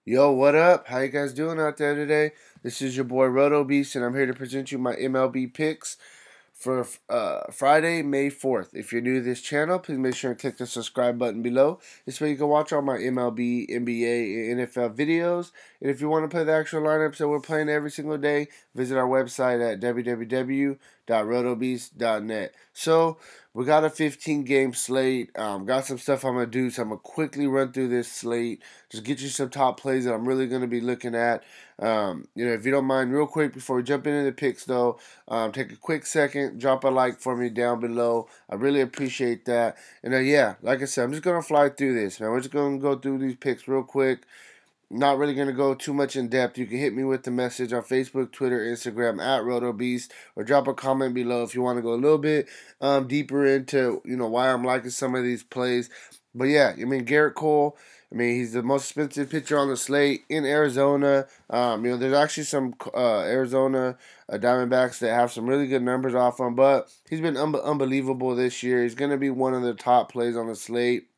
Yo, what up? How you guys doing out there today? This is your boy Roto Beast, and I'm here to present you my MLB picks for Friday, May 4th. If you're new to this channel, please make sure and click the subscribe button below. This way you can watch all my MLB, NBA, and NFL videos. And if you want to play the actual lineups that we're playing every single day, visit our website at www.rotobeast.net. So, we got a 15-game slate. Got some stuff I'm going to do, so I'm going to quickly run through this slate. Just get you some top plays that I'm really going to be looking at. If you don't mind, real quick before we jump into the picks, though, take a quick second, drop a like for me down below. I really appreciate that. And yeah, like I said, I'm just gonna fly through this, man. We're just gonna go through these picks real quick. Not really gonna go too much in depth. You can hit me with the message on Facebook, Twitter, Instagram at RotoBeast, or drop a comment below if you want to go a little bit deeper into why I'm liking some of these plays. But yeah, I mean Garrett Cole. I mean, he's the most expensive pitcher on the slate in Arizona. There's actually some Arizona Diamondbacks that have some really good numbers off him, but he's been unbelievable this year. He's going to be one of the top plays on the slate.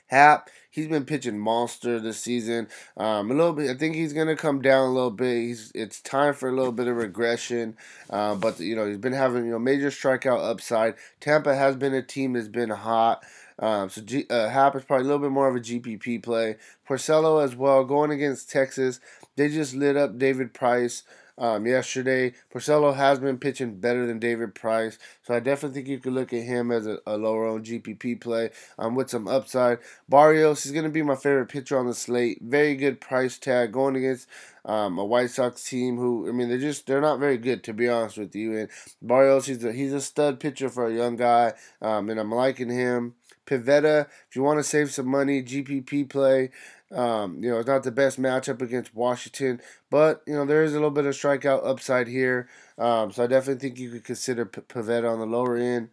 Hap, he's been pitching monster this season. A little bit, I think he's gonna come down a little bit. It's time for a little bit of regression. But he's been having major strikeout upside. Tampa has been a team that's been hot. Hap is probably a little bit more of a GPP play. Porcello as well, going against Texas. They just lit up David Price yesterday. Porcello has been pitching better than David Price, so I definitely think you could look at him as a lower owned GPP play with some upside. Barrios is going to be my favorite pitcher on the slate. Very good price tag going against a White Sox team who, I mean, they're not very good, to be honest with you. And Barrios, he's a stud pitcher for a young guy, and I'm liking him. Pivetta, if you want to save some money, GPP play. It's not the best matchup against Washington, but there is a little bit of strikeout upside here. So I definitely think you could consider Pivetta on the lower end.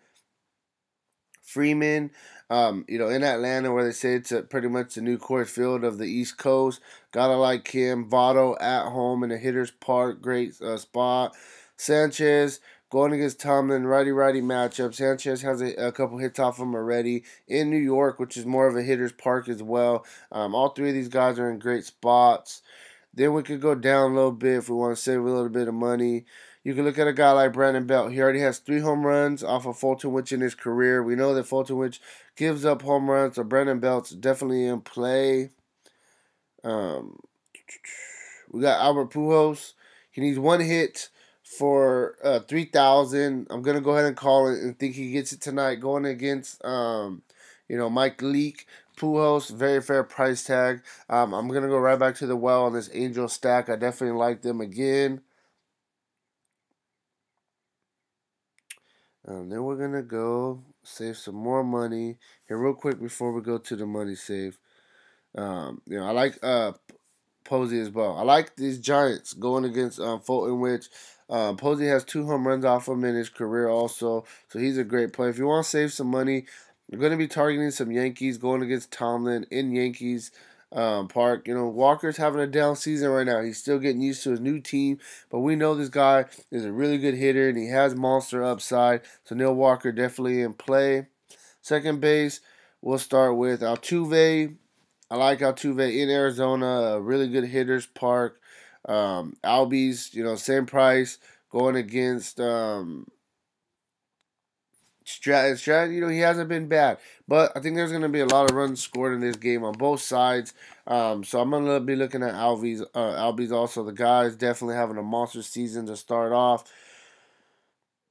Freeman, in Atlanta, where they say it's pretty much the new Coors Field of the East Coast. Gotta like him. Votto at home in a hitter's park, great spot. Sanchez going against Tomlin, righty matchup. Sanchez has a couple hits off him already in New York, which is more of a hitter's park as well. All three of these guys are in great spots. Then we could go down a little bit if we want to save a little bit of money. You can look at a guy like Brandon Belt. He already has 3 home runs off of Fulton Witch in his career. We know that Fulton Witch gives up home runs, so Brandon Belt's definitely in play. Um, we got Albert Pujols. He needs 1 hit for 3,000. I'm gonna go ahead and call it and think he gets it tonight, going against Mike Leake. Pujols, very fair price tag. I'm gonna go right back to the well on this Angel stack. I definitely like them again. Then we're gonna go save some more money here real quick before we go to the money save. I like Posey as well. I like these Giants going against Fulton Witch. Posey has 2 home runs off him in his career also, so he's a great play. If you want to save some money, you're going to be targeting some Yankees going against Tomlin in Yankees Park. Walker's having a down season right now. He's still getting used to his new team, but we know this guy is a really good hitter and he has monster upside. So Neil Walker definitely in play. Second base, we'll start with Altuve. I like Altuve in Arizona, a really good hitters park. Albies, same price going against Stratton, he hasn't been bad. But I think there's going to be a lot of runs scored in this game on both sides. So I'm going to be looking at Albies also. The guy's definitely having a monster season to start off.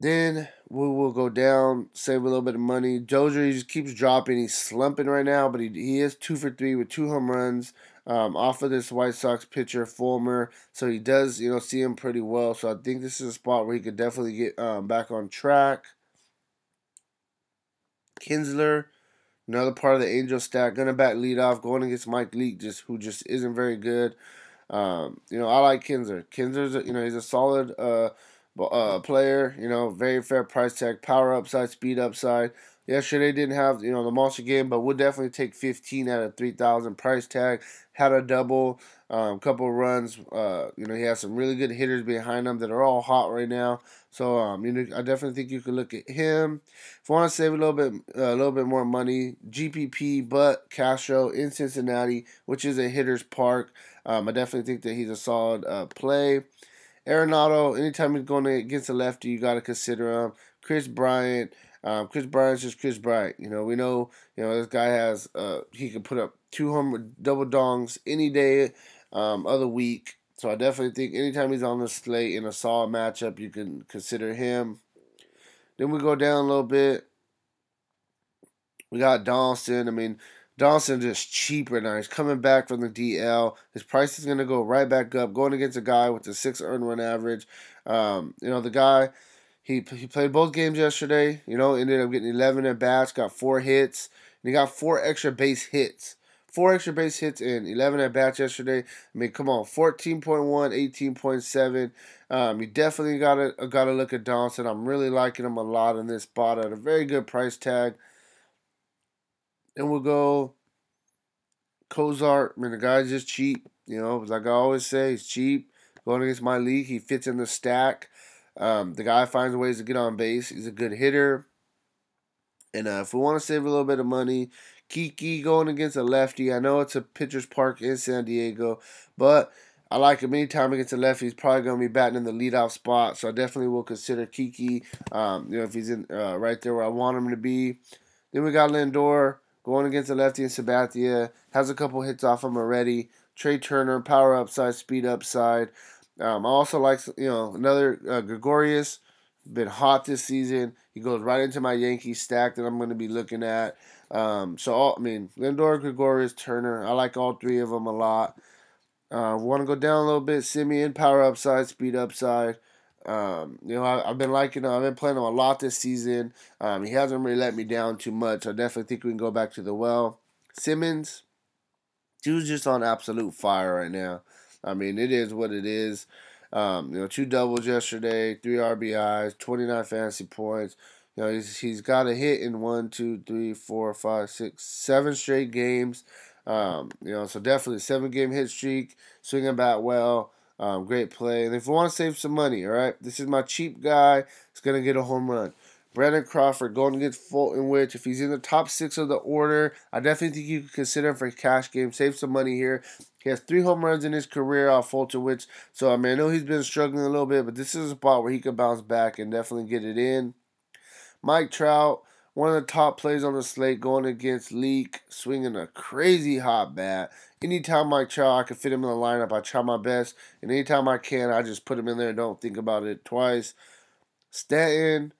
Then we will go down, save a little bit of money. Dozier, he just keeps dropping. He's slumping right now, but he is 2 for 3 with 2 home runs off of this White Sox pitcher, Fulmer. So he does, see him pretty well. So I think this is a spot where he could definitely get back on track. Kinsler, another part of the Angel stack, gonna bat leadoff, going against Mike Leake, who just isn't very good. I like Kinsler. Kinsler's, he's a solid player. Very fair price tag, power upside, speed upside. Yesterday didn't have the monster game, but would definitely take 15 out of 3,000 price tag. Had a double, couple runs. He has some really good hitters behind him that are all hot right now. So I definitely think you could look at him. If you want to save a little bit more money, GPP, but Castro in Cincinnati, which is a hitter's park. I definitely think that he's a solid play. Arenado, anytime he's going against a lefty, you got to consider him. Chris Bryant. Chris Bryant's just Chris Bryant. We know, this guy has, he can put up 2 double dongs any day of the week. So I definitely think anytime he's on the slate in a solid matchup, you can consider him. Then we go down a little bit. We got Donaldson. I mean, Donaldson just cheap right now. He's coming back from the DL. His price is going to go right back up, going against a guy with a 6 earned run average. The guy, he played both games yesterday. Ended up getting 11 at bats, got 4 hits, and he got 4 extra base hits. 4 extra base hits and 11 at bats yesterday. I mean, come on, 14.1, 18.7. You definitely gotta look at Donaldson. I'm really liking him a lot in this spot at a very good price tag. Then we'll go Cozart. I mean, the guy's just cheap. Like I always say, he's cheap. Going against my league, he fits in the stack. The guy finds ways to get on base. He's a good hitter. And if we want to save a little bit of money, Kiki going against a lefty. I know it's a pitcher's park in San Diego, but I like him anytime against a lefty. He's probably going to be batting in the leadoff spot, so I definitely will consider Kiki. If he's in right there where I want him to be. Then we got Lindor going against a lefty in Sabathia. Has a couple hits off him already. Trey Turner, power upside, speed upside. I also like another Gregorius. Been hot this season. He goes right into my Yankees stack that I'm going to be looking at. Lindor, Gregorius, Turner. I like all 3 of them a lot. Want to go down a little bit. Simeon, power upside, speed upside. I've been liking him. I've been playing him a lot this season. He hasn't really let me down too much. I definitely think we can go back to the well. Simmons, dude's just on absolute fire right now. I mean, it is what it is. 2 doubles yesterday, 3 RBIs, 29 fantasy points. He's got a hit in 1, 2, 3, 4, 5, 6, 7 straight games. So definitely a 7-game hit streak, swinging bat well. Great play. And if you want to save some money, all right, this is my cheap guy. He's going to get a home run. Brandon Crawford going against Fulton, which if he's in the top 6 of the order, I definitely think you could consider him for a cash game. Save some money here. He has 3 home runs in his career off Fulton, which, so I know he's been struggling a little bit, but this is a spot where he could bounce back and definitely get it in. Mike Trout, one of the top plays on the slate, going against Leak, swinging a crazy hot bat. Anytime Mike Trout, I can fit him in the lineup, I try my best. And anytime I can, I just put him in there and don't think about it twice. Stanton,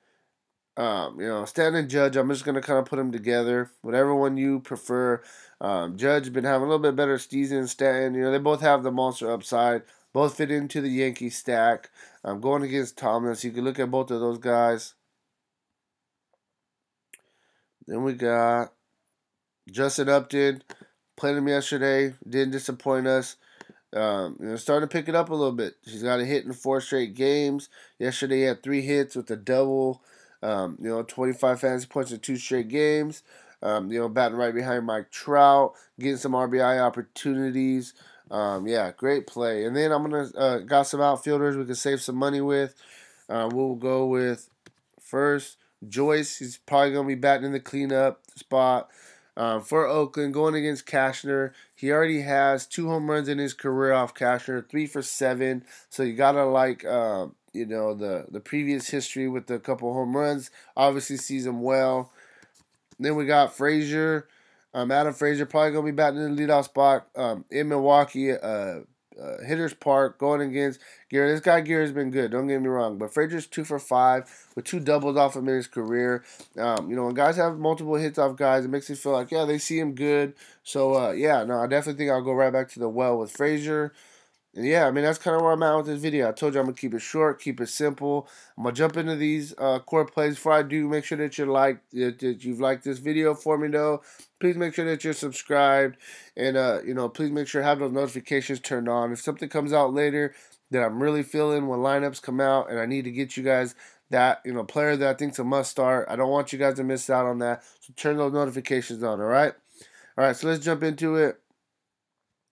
Stanton and Judge, I'm just going to kind of put them together. Whatever one you prefer. Judge been having a little bit better season. Stanton, they both have the monster upside. Both fit into the Yankee stack. Going against Thomas, you can look at both of those guys. Then we got Justin Upton. Played him yesterday. Didn't disappoint us. Starting to pick it up a little bit. He's got a hit in 4 straight games. Yesterday he had 3 hits with a double. 25 fantasy points in 2 straight games. Batting right behind Mike Trout. Getting some RBI opportunities. Great play. And then I'm going to got some outfielders we can save some money with. We'll go with first Joyce. He's probably going to be batting in the cleanup spot. For Oakland, going against Cashner, he already has 2 home runs in his career off Cashner, 3 for 7. So you gotta like, the previous history with the couple home runs. Obviously sees him well. Then we got Frazier. Adam Frazier probably gonna be batting in the leadoff spot. In Milwaukee, hitter's park, going against Gary. This guy Gary's been good, don't get me wrong, but Frazier's 2 for 5 with 2 doubles off him in his career. When guys have multiple hits off guys, it makes me feel like, they see him good. So I definitely think I'll go right back to the well with Frazier. And that's kind of where I'm at with this video. I told you I'm going to keep it short, keep it simple. I'm going to jump into these core plays. Before I do, make sure that you've liked this video for me, though. Please make sure that you're subscribed. And, please make sure to have those notifications turned on. If something comes out later that I'm really feeling when lineups come out and I need to get you guys that, player that I think's a must start. I don't want you guys to miss out on that. So turn those notifications on, all right? All right, so let's jump into it.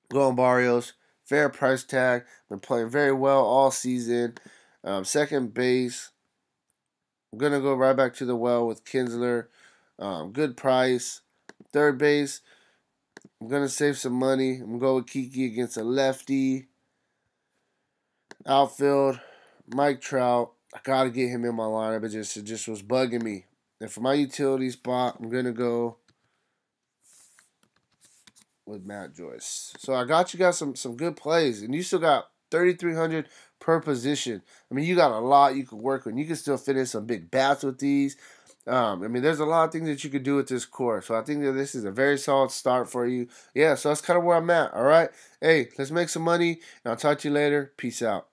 Go on Barrios. Fair price tag. Been playing very well all season. Second base. I'm going to go right back to the well with Kinsler. Good price. Third base. I'm going to save some money. I'm going to go with Kiki against a lefty. Outfield. Mike Trout. I got to get him in my lineup. It just was bugging me. And for my utility spot, I'm going to go with Matt Joyce. So I got you guys some good plays. And you still got 3,300 per position. I mean, you got a lot you could work with. You can still fit in some big bats with these. I mean, there's a lot of things that you could do with this core. So I think that this is a very solid start for you. Yeah, so that's kind of where I'm at, all right? Hey, let's make some money, and I'll talk to you later. Peace out.